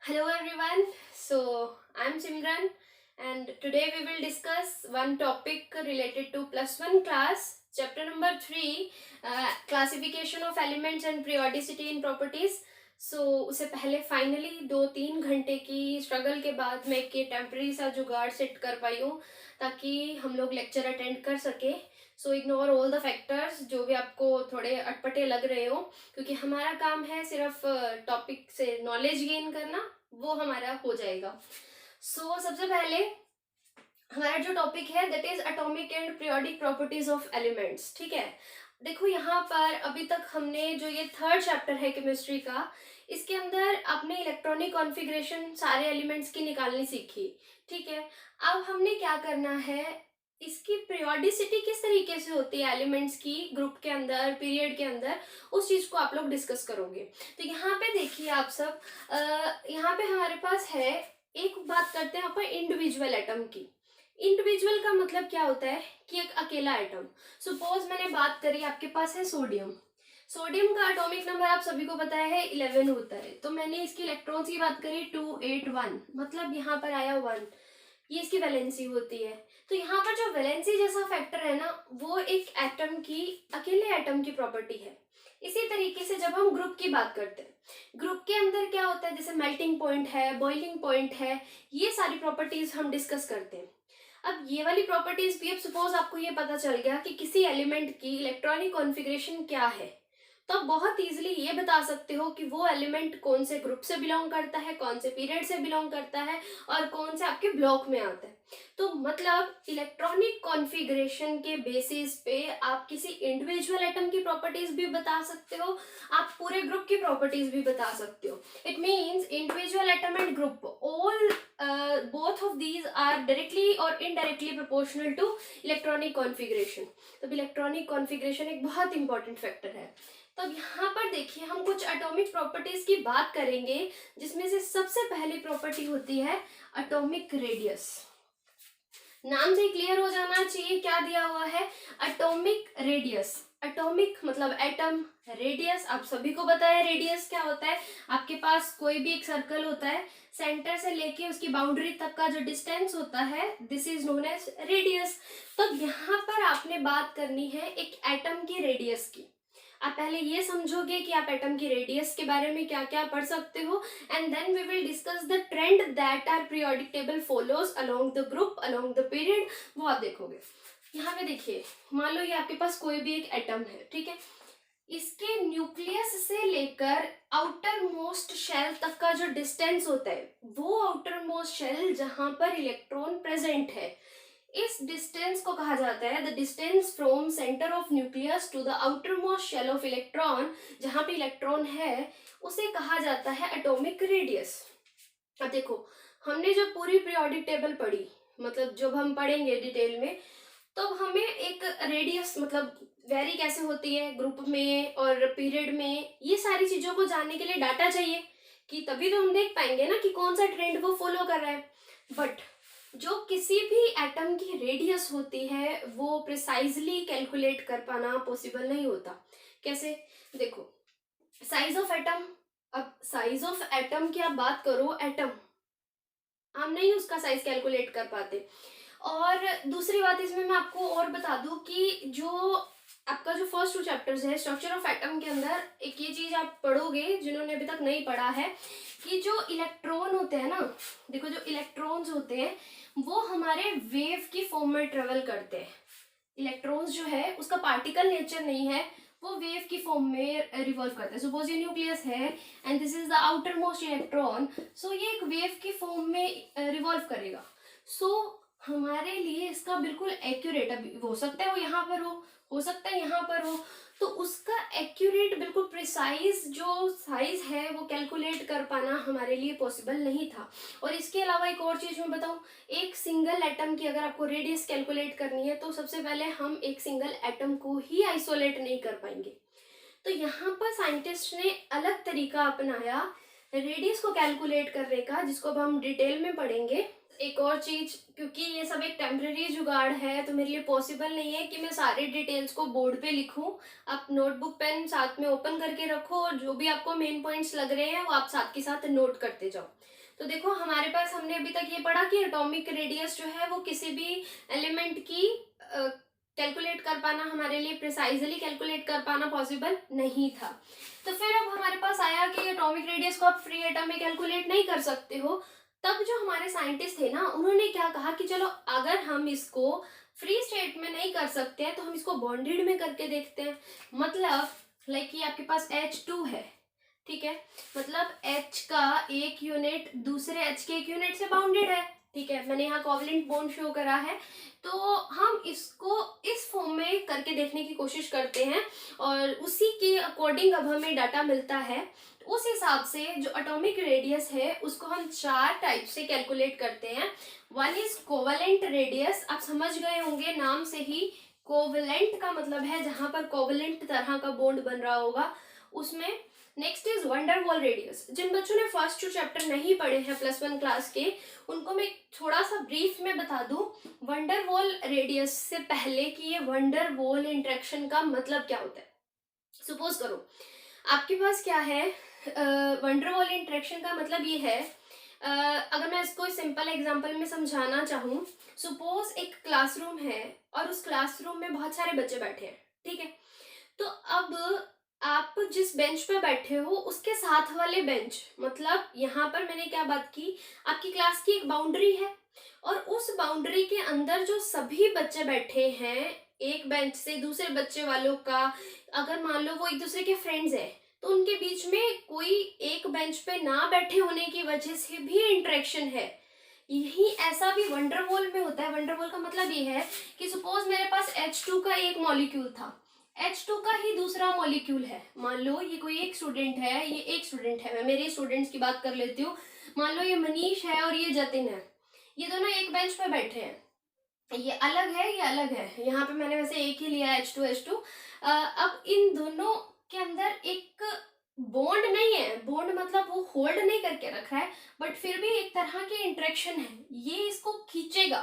Hello everyone. I'm Simran and today we will discuss one topic related to plus one class, chapter number 3, classification of elements and periodicity in properties. उससे पहले finally 2-3 घंटे की struggle के बाद मैं एक temporary सा जुगाड़ सेट कर पाई हूँ ताकि हम लोग लेक्चर अटेंड कर सके. इग्नोर ऑल द फैक्टर्स जो भी आपको थोड़े अटपटे लग रहे हो, क्योंकि हमारा काम है सिर्फ टॉपिक से नॉलेज गेन करना, वो हमारा हो जाएगा. सबसे पहले हमारा जो टॉपिक है that is atomic and periodic properties of elements. ठीक है, देखो यहाँ पर अभी तक हमने जो ये थर्ड चैप्टर है केमिस्ट्री का, इसके अंदर आपने इलेक्ट्रॉनिक कॉन्फ़िगरेशन सारे एलिमेंट्स की निकालनी सीखी. ठीक है, अब हमने क्या करना है, इसकी पीरियोडिसिटी किस तरीके से होती है एलिमेंट्स की ग्रुप के अंदर, पीरियड के अंदर, उस चीज को आप लोग डिस्कस करोगे. तो यहाँ पे देखिए आप सब, यहाँ पे हमारे पास है, एक बात करते हैं यहाँ पर इंडिविजुअल एटम की. इंडिविजुअल का मतलब क्या होता है कि एक अकेला एटम. सपोज मैंने बात करी, आपके पास है सोडियम. सोडियम का एटॉमिक नंबर आप सभी को पता है 11 होता है. तो मैंने इसकी इलेक्ट्रॉन्स की बात करी 281, मतलब यहाँ पर आया 1, ये इसकी वैलेंसी होती है. तो यहाँ पर जो वैलेंसी जैसा फैक्टर है ना, वो एक एटम की, अकेले एटम की प्रॉपर्टी है. इसी तरीके से जब हम ग्रुप की बात करते हैं, ग्रुप के अंदर क्या होता है, जैसे मेल्टिंग पॉइंट है, बॉइलिंग पॉइंट है, ये सारी प्रॉपर्टीज हम डिस्कस करते हैं. अब ये वाली प्रॉपर्टीज भी, अब सपोज आपको ये पता चल गया कि किसी एलिमेंट की इलेक्ट्रॉनिक कॉन्फ़िगरेशन क्या है, तो आप बहुत इजीली ये बता सकते हो कि वो एलिमेंट कौन से ग्रुप से बिलोंग करता है, कौन से पीरियड से बिलोंग करता है और कौन से आपके ब्लॉक में आता है. तो मतलब इलेक्ट्रॉनिक कॉन्फ़िगरेशन के बेसिस पे आप किसी इंडिविजुअल एटम की प्रॉपर्टीज भी बता सकते हो, आप पूरे ग्रुप की प्रॉपर्टीज भी बता सकते हो. It means individual atom and group, all both of these are directly or indirectly proportional to electronic configuration. तब इलेक्ट्रॉनिक कॉन्फ़िगरेशन एक बहुत इंपॉर्टेंट फैक्टर है. तब यहाँ पर देखिए हम कुछ एटॉमिक प्रॉपर्टीज की बात करेंगे, जिसमें से सबसे पहली प्रॉपर्टी होती है एटॉमिक रेडियस. नाम से क्लियर हो जाना चाहिए क्या दिया हुआ है, एटॉमिक रेडियस. एटॉमिक मतलब एटम, रेडियस आप सभी को पता है रेडियस क्या होता है. आपके पास कोई भी एक सर्कल होता है, सेंटर से लेके उसकी बाउंड्री तक का जो डिस्टेंस होता है, this is known as radius. तो यहाँ पर आपने बात करनी है एक एटम की रेडियस की. आप पहले ये समझोगे कि आप एटम की रेडियस के बारे में क्या क्या पढ़ सकते हो, and then we will discuss the trend that our periodic table follows along the group, along the period, वो आप देखोगे. यहाँ पे देखिए, मान लो ये आपके पास कोई भी एक एटम है. ठीक है, इसके न्यूक्लियस से लेकर आउटर मोस्ट शेल तक का जो डिस्टेंस होता है, वो आउटर मोस्ट शेल जहां पर इलेक्ट्रॉन प्रेजेंट है, इस डिस्टेंस को कहा जाता है the distance from centre of nucleus to the outermost shell of electron. जहां पे इलेक्ट्रॉन है उसे कहा जाता है एटॉमिक रेडियस. अब देखो, हमने जो पूरी पीरियोडिक टेबल पढ़ी, मतलब जब हम पढ़ेंगे डिटेल में, तो हमें एक रेडियस मतलब वेरी कैसे होती है ग्रुप में और पीरियड में, ये सारी चीजों को जानने के लिए डाटा चाहिए, कि तभी तो हम देख पाएंगे ना कि कौन सा ट्रेंड वो फॉलो कर रहा है. बट जो किसी भी एटम की रेडियस होती है वो प्रिसाइजली कैलकुलेट कर पाना पॉसिबल नहीं होता. कैसे, देखो साइज ऑफ एटम. अब साइज ऑफ एटम की आप बात करो, एटम हम नहीं उसका साइज कैलकुलेट कर पाते. और दूसरी बात इसमें मैं आपको और बता दूं कि जो आपका जो फर्स्ट 2 चैप्टर्स है स्ट्रक्चर ऑफ एटम के अंदर, एक ये चीज आप पढ़ोगे जिन्होंने अभी तक नहीं पढ़ा है, कि जो इलेक्ट्रॉन होते हैं ना, देखो जो इलेक्ट्रॉन्स होते हैं वो हमारे वेव की फॉर्म में ट्रेवल करते हैं. इलेक्ट्रॉन्स जो है उसका पार्टिकल नेचर नहीं है, वो वेव की फॉर्म में रिवॉल्व करते हैं. सपोज ये न्यूक्लियस है and this is the outermost electron, so ये एक वेव की फॉर्म में रिवॉल्व करेगा. हमारे लिए इसका बिल्कुल एक्यूरेट, अभी हो सकता है वो यहाँ पर हो सकता है यहाँ पर हो, तो उसका एक्यूरेट बिल्कुल प्रिसाइज जो साइज है वो कैलकुलेट कर पाना हमारे लिए पॉसिबल नहीं था. और इसके अलावा एक और चीज मैं बताऊं, एक सिंगल एटम की अगर आपको रेडियस कैलकुलेट करनी है, तो सबसे पहले हम एक सिंगल एटम को ही आइसोलेट नहीं कर पाएंगे. तो यहाँ पर साइंटिस्ट ने अलग तरीका अपनाया रेडियस को कैलकुलेट करने का, जिसको अब हम डिटेल में पढ़ेंगे. एक और चीज, क्योंकि ये सब एक टेम्पररी जुगाड़ है तो मेरे लिए पॉसिबल नहीं है कि मैं सारी डिटेल्स को बोर्ड पे लिखूं। आप नोटबुक पेन साथ में ओपन करके रखो और जो भी आपको मेन पॉइंट्स लग रहे हैं वो आप साथ के साथ नोट करते जाओ। तो देखो हमारे पास, हमने अभी तक ये पढ़ा कि एटॉमिक रेडियस जो है वो किसी भी एलिमेंट की कैलकुलेट कर पाना, हमारे लिए प्रिसाइजली कैलकुलेट कर पाना पॉसिबल नहीं था। तो फिर अब हमारे पास आया कि एटॉमिक रेडियस को आप फ्री एटम में कैलकुलेट नहीं कर सकते हो। तब जो हमारे साइंटिस्ट थे ना, उन्होंने क्या कहा कि चलो अगर हम इसको फ्री स्टेट में नहीं कर सकते हैं तो हम इसको बॉन्डेड में करके देखते हैं। मतलब लाइक कि आपके पास H2 है, ठीक है, मतलब H का एक यूनिट दूसरे H के एक यूनिट से बाउंडेड है, ठीक है, मैंने यहाँ कोवलेंट बॉन्ड शो करा है। तो हम इसको इस फॉर्म में करके देखने की कोशिश करते हैं और उसी के अकॉर्डिंग अब हमें डाटा मिलता है। उस हिसाब से जो एटॉमिक रेडियस है उसको हम 4 टाइप से कैलकुलेट करते हैं। वन इज कोवलेंट रेडियस, आप समझ गए होंगे नाम से ही, कोवलेंट का मतलब है जहां पर कोवलेंट तरह का बॉन्ड बन रहा होगा उसमें। Next is van der Waals radius. जिन बच्चों ने फर्स्ट 2 चैप्टर नहीं पढ़े हैं +1 क्लास के, उनको मैं थोड़ा सा ब्रीफ में बता दूं वंडरवॉल रेडियस से पहले कि ये वंडरवॉल इंटरेक्शन का मतलब क्या होता है। सपोज करो आपके पास क्या है, वंडरवॉल इंटरेक्शन का मतलब ये है, अगर मैं इसको सिंपल एग्जांपल में समझाना चाहूँ, सपोज एक क्लासरूम है और उस क्लासरूम में बहुत सारे बच्चे बैठे हैं, ठीक है, तो अब आप जिस बेंच पे बैठे हो उसके साथ वाले बेंच, मतलब यहाँ पर मैंने क्या बात की, आपकी क्लास की एक बाउंड्री है और उस बाउंड्री के अंदर जो सभी बच्चे बैठे हैं एक बेंच से दूसरे बच्चे वालों का, अगर मान लो वो एक दूसरे के फ्रेंड्स हैं तो उनके बीच में कोई एक बेंच पे ना बैठे होने की वजह से भी इंटरेक्शन है। यही ऐसा भी वंडरवॉल में होता है। वंडरवॉल का मतलब ये है कि सपोज मेरे पास H2 का एक मॉलिक्यूल था, H2 का ही दूसरा मॉलिक्यूल है, मान लो ये कोई एक स्टूडेंट है, ये एक स्टूडेंट है, मैं मेरे स्टूडेंट्स की बात कर लेती हूँ, मान लो ये मनीष है और ये जतिन है, ये दोनों एक बेंच पे बैठे हैं, ये अलग है ये अलग है, यहाँ पे मैंने वैसे एक ही लिया H2 अब इन दोनों के अंदर एक बॉन्ड नहीं है, बॉन्ड मतलब वो होल्ड नहीं करके रखा है, बट फिर भी एक तरह की इंटरेक्शन है, ये इसको खींचेगा।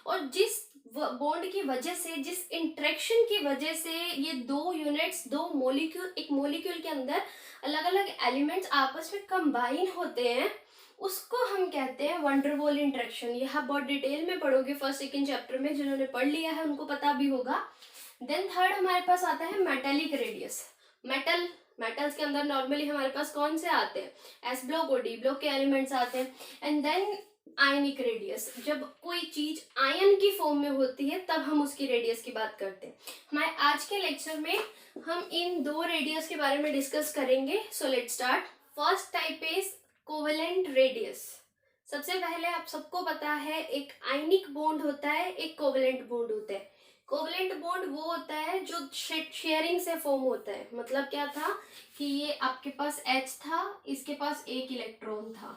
और जिस बॉन्ड की वजह से, जिस इंटरेक्शन की वजह से ये दो यूनिट्स, दो मॉलिक्यूल, एक मॉलिक्यूल के अंदर अलग अलग एलिमेंट्स आपस में कंबाइन होते हैं, उसको हम कहते हैं वंडरवॉल इंटरेक्शन। यह आप बहुत डिटेल में पढ़ोगे फर्स्ट सेकंड चैप्टर में, जिन्होंने पढ़ लिया है उनको पता भी होगा। देन थर्ड हमारे पास आता है मेटेलिक रेडियस। मेटल्स के अंदर नॉर्मली हमारे पास कौन से आते हैं, एस ब्लॉक और डी ब्लॉक के एलिमेंट्स आते हैं। एंड देन आयनिक रेडियस, जब कोई चीज आयन की फॉर्म में होती है तब हम उसकी रेडियस की बात करते हैं। हमारे आज के लेक्चर में हम इन 2 रेडियस के बारे में डिस्कस करेंगे। So let's start. First type is covalent radius. सबसे पहले आप सबको पता है एक आयनिक बॉन्ड होता है, एक कोवेलेंट बॉन्ड होता है। कोवेलेंट बॉन्ड वो होता है जो शेयरिंग से फॉर्म होता है। मतलब क्या था कि ये आपके पास H था, इसके पास एक इलेक्ट्रॉन था,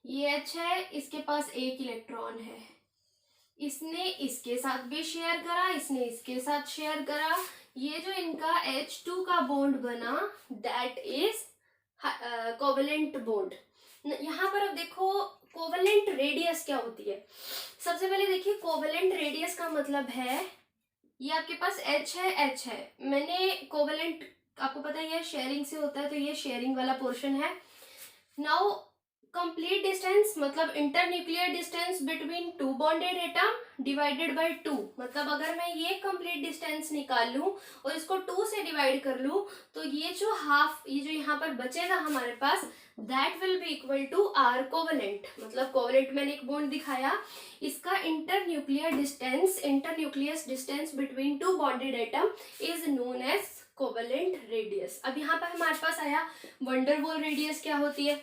ये H है, इसके पास एक इलेक्ट्रॉन है, इसने इसके साथ भी शेयर करा, इसने इसके साथ शेयर करा, ये जो इनका H2 का बॉन्ड बना दैट इज कोवेलेंट बॉन्ड। यहाँ पर अब देखो कोवेलेंट रेडियस क्या होती है। सबसे पहले देखिए कोवेलेंट रेडियस का मतलब है, ये आपके पास H है, मैंने कोवेलेंट, आपको पता है ये शेयरिंग से होता है तो ये शेयरिंग वाला पोर्शन है। नाउ कंप्लीट डिस्टेंस मतलब internuclear distance between 2 bonded atom divided by 2, मतलब अगर मैं ये कंप्लीट डिस्टेंस निकाल लूं और इसको 2 से डिवाइड कर लूं तो ये जो हाफ, ये जो यहाँ पर बचेगा हमारे पास, that will be equal to r covalent. मतलब कोवेलेंट मैंने एक बॉन्ड दिखाया, इसका internuclear distance between 2 bonded atom is known as covalent radius. अब यहाँ पर हमारे पास आया वंडरवॉल रेडियस क्या होती है।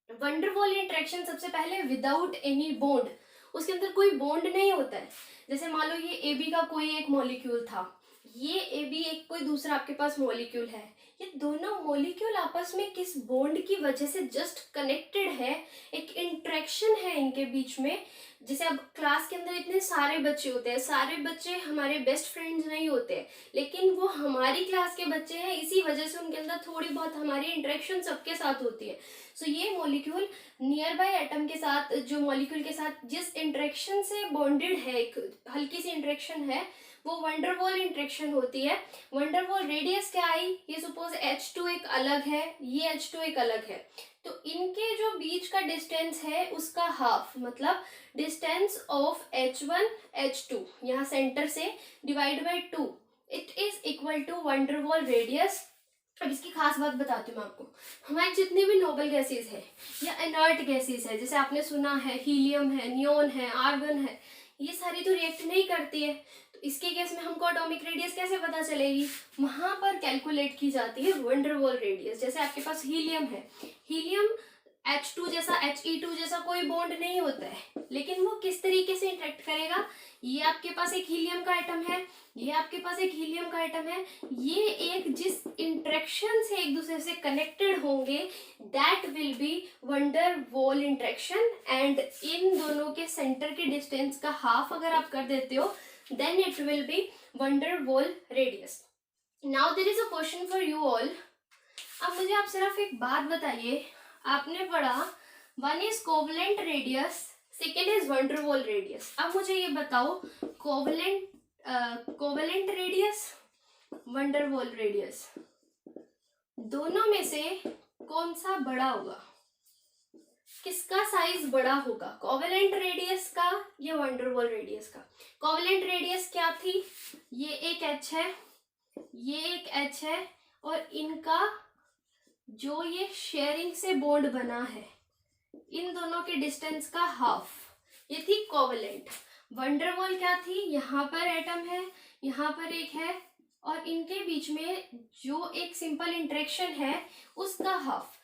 वंडरवॉल इंटरेक्शन सबसे पहले विदाउट एनी बॉन्ड, उसके अंदर कोई बॉन्ड नहीं होता है। जैसे मान लो ये AB का कोई एक मॉलिक्यूल था, ये AB एक कोई दूसरा आपके पास मॉलिक्यूल है, ये दोनों मॉलिक्यूल आपस में किस बॉन्ड की वजह से जस्ट कनेक्टेड है, एक इंटरेक्शन है इनके बीच में, जैसे अब क्लास के अंदर इतने सारे बच्चे होते हैं, सारे बच्चे हमारे बेस्ट फ्रेंड्स नहीं होते हैं, लेकिन वो हमारी क्लास के बच्चे हैं, इसी वजह से उनके अंदर थोड़ी बहुत हमारी इंटरेक्शन सबके साथ होती है। सो ये मॉलिक्यूल नियर बाय एटम के साथ, जो मॉलिक्यूल के साथ जिस इंटरेक्शन से बॉन्डेड है, एक हल्की सी इंटरेक्शन है, वो वंडरवॉल इंटरेक्शन होती है। वंडरवॉल रेडियस क्या आई, ये सपोज H2 एक अलग है, ये H2 एक अलग है, तो इनके जो बीच का डिस्टेंस है उसका हाफ, मतलब डिस्टेंस ऑफ H1 H2 यहाँ सेंटर से divide by 2, it is equal to van der Waals radius. अब इसकी खास बात बताती हूँ मैं आपको। हमारी जितनी भी नोबल गैसेज है या इनर्ट गैसेज है, जैसे आपने सुना है हीलियम है, नियोन है, आर्गन है, ये सारी तो रिएक्ट नहीं करती है, तो इसके केस में हमको एटॉमिक रेडियस कैसे पता चलेगी, वहां पर कैलकुलेट की जाती है वंडरवॉल रेडियस। जैसे आपके पास हीलियम है, हीलियम H2 जैसा, He2 जैसा कोई बॉन्ड नहीं होता है, लेकिन वो किस तरीके से इंटरेक्ट करेगा, ये आपके पास एक हीलियम का एटम है, ये आपके पास एक हीलियम का एटम है, ये एक जिस इंटरेक्शन से एक दूसरे से कनेक्टेड होंगे that will be van der wall interaction, and in दोनों के सेंटर के डिस्टेंस का हाफ अगर आप कर देते हो then it will be van der Waals radius. Now there is a question for you all. अब मुझे आप सिर्फ एक बात बताइए, आपने पढ़ा one is covalent radius, second is van der Waals radius. अब मुझे ये बताओ कोवलेंट रेडियस, वंडरवॉल रेडियस, दोनों में से कौन सा बड़ा होगा, किसका साइज बड़ा होगा, कोवलेंट रेडियस का या वंडरवॉल रेडियस का। कोवलेंट रेडियस क्या थी, ये एक H है, ये एक H है, और इनका जो ये शेयरिंग से बॉन्ड बना है, इन दोनों के डिस्टेंस का हाफ, ये थी कोवलेंट। वंडरवॉल क्या थी, यहाँ पर एटम है, यहाँ पर एक है, और इनके बीच में जो एक सिंपल इंटरेक्शन है उसका हाफ।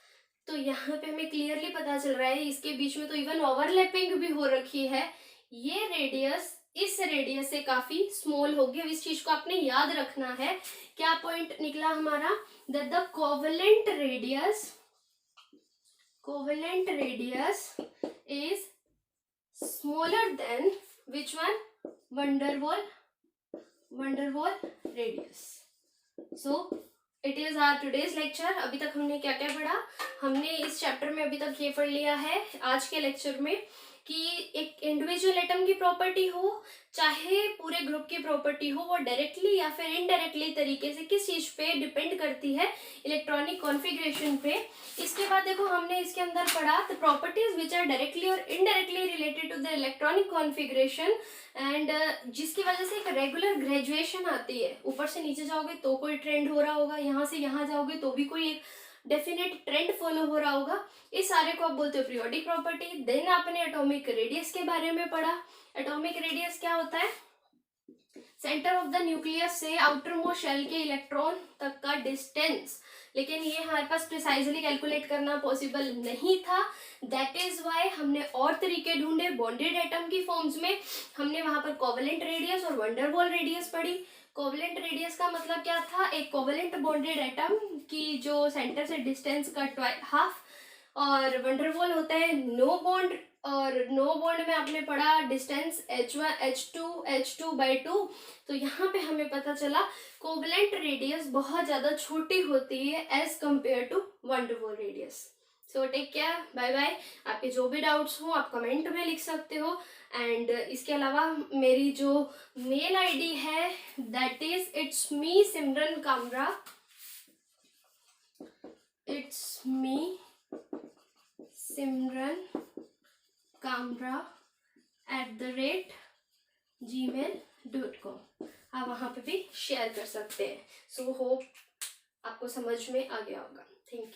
तो यहाँ पे हमें क्लियरली पता चल रहा है इसके बीच में तो इवन ओवरलैपिंग भी हो रखी है, ये रेडियस इस रेडियस से काफी स्मॉल होगी। अब इस चीज को आपने याद रखना है। क्या पॉइंट निकला हमारा, that the covalent radius is smaller than which one, van der Waals radius. So it is our today's lecture. अभी तक हमने क्या क्या पढ़ा, हमने इस चैप्टर में अभी तक ये पढ़ लिया है आज के लेक्चर में कि एक इंडिविजुअल एटम की प्रॉपर्टी हो चाहे पूरे ग्रुप की प्रॉपर्टी हो, वो डायरेक्टली या फिर इनडायरेक्टली तरीके से किस चीज पे डिपेंड करती है, इलेक्ट्रॉनिक कॉन्फ़िगरेशन पे। इसके बाद देखो हमने इसके अंदर पढ़ा the properties which are directly और indirectly related to the electronic configuration, and जिसकी वजह से एक रेगुलर ग्रेजुएशन आती है। ऊपर से नीचे जाओगे तो कोई ट्रेंड हो रहा होगा, यहाँ से यहाँ जाओगे तो भी कोई एक डेफिनेट ट्रेंड फॉलो हो रहा होगा। इस सारे को आप बोलते हो पीरियोडिक प्रॉपर्टी। देन आपने एटॉमिक रेडियस के बारे में पढ़ा। एटॉमिक रेडियस क्या होता है, सेंटर ऑफ द न्यूक्लियस से आउटर मोस्ट शेल के इलेक्ट्रॉन तक का डिस्टेंस, लेकिन ये हमारे पास प्रिसाइजली कैलकुलेट करना पॉसिबल नहीं था। दैट इज वाई हमने और तरीके ढूंढे बॉन्डेड एटम की फॉर्म्स में। हमने वहां पर कोवलेंट रेडियस और वंडरवॉल रेडियस पढ़ी। कोवलेंट रेडियस का मतलब क्या था, एक कोवलेंट बॉन्डेड एटम की जो सेंटर से डिस्टेंस का हाफ, और वंडरवॉल होता है नो बॉन्ड, और नो बॉन्ड में आपने पढ़ा डिस्टेंस H2/2। तो यहाँ पे हमें पता चला कोवलेंट रेडियस बहुत ज्यादा छोटी होती है as compared to van der Waals radius. So take care, bye bye. आपके जो भी डाउट्स हो आप कमेंट में लिख सकते हो, एंड इसके अलावा मेरी जो मेल आईडी है that is it's me Simran Kamra, it's me Simran Kamra @gmail.com। आप वहाँ पे भी शेयर कर सकते हैं। सो होप आपको समझ में आ गया होगा। Thank you.